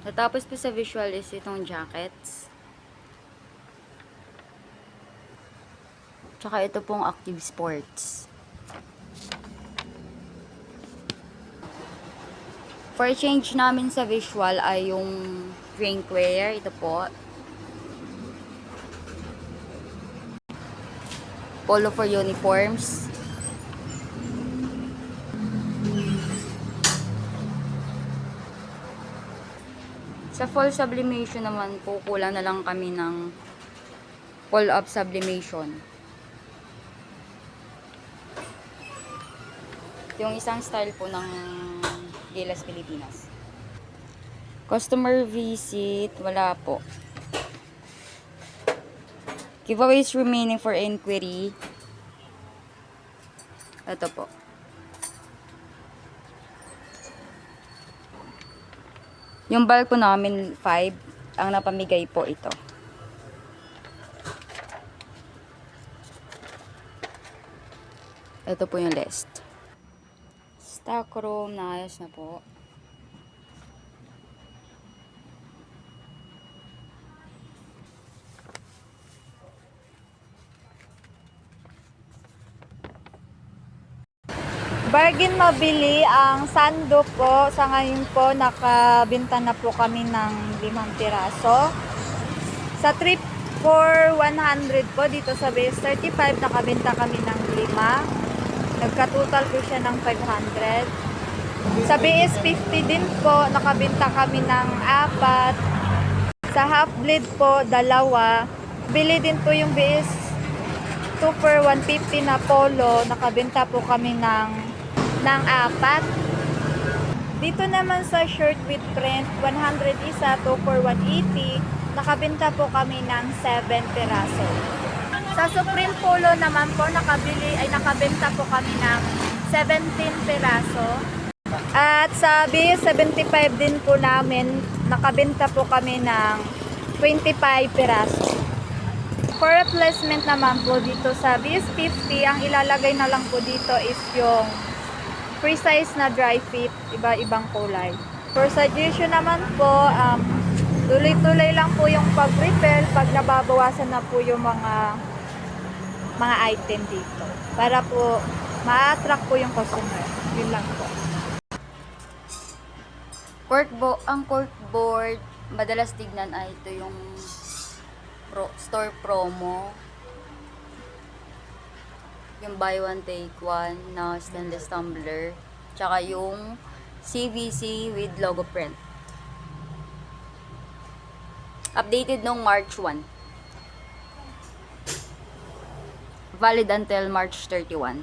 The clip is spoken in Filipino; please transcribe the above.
Natapos po sa visual is itong jackets. Tsaka ito pong active sports. For change namin sa visual ay yung drinkware. Ito po. Polo for uniforms. Sa full sublimation naman po, kulang na lang kami ng pull-up sublimation. Yung isang style po ng Gilas Pilipinas. Customer visit, wala po. Giveaways remaining for inquiry. Ito po. Yung bulk po namin 5, ang napamigay po ito. Ito po yung list. Stock room, naayos na po. Bargain mabili ang sando po. Sa ngayon po, nakabenta na po kami ng 5 piraso. Sa trip for 100 po, dito sa base 35, nakabenta kami ng 5. Nagka-total po siya ng 500. Sa BS 50 din po, nakabenta kami ng 4. Sa half blade po, 2. Bili din po yung BS 2 for 150 na polo, nakabenta po kami ng 4. Dito naman sa shirt with print, 100 isa, 2 for 180, nakabenta po kami ng 7 piraso. Sa Supreme Polo naman po, nakabenta po kami ng 17 piraso. At sa B75 din po namin, nakabenta po kami ng 25 piraso. For replacement naman po dito sa BS50, ang ilalagay na lang po dito is yung precise na dry fit, iba-ibang kulay. For suggestion naman po, tuloy-tuloy lang po yung pag-refill pag nababawasan na po yung mga item dito. Para po ma-attract po yung customer. Yun lang po. Ang corkboard, madalas tignan ay ito yung store promo. Yung buy one take one na stainless tumbler. Tsaka yung CVC with logo print. Updated nung March 1. Valid until March 31.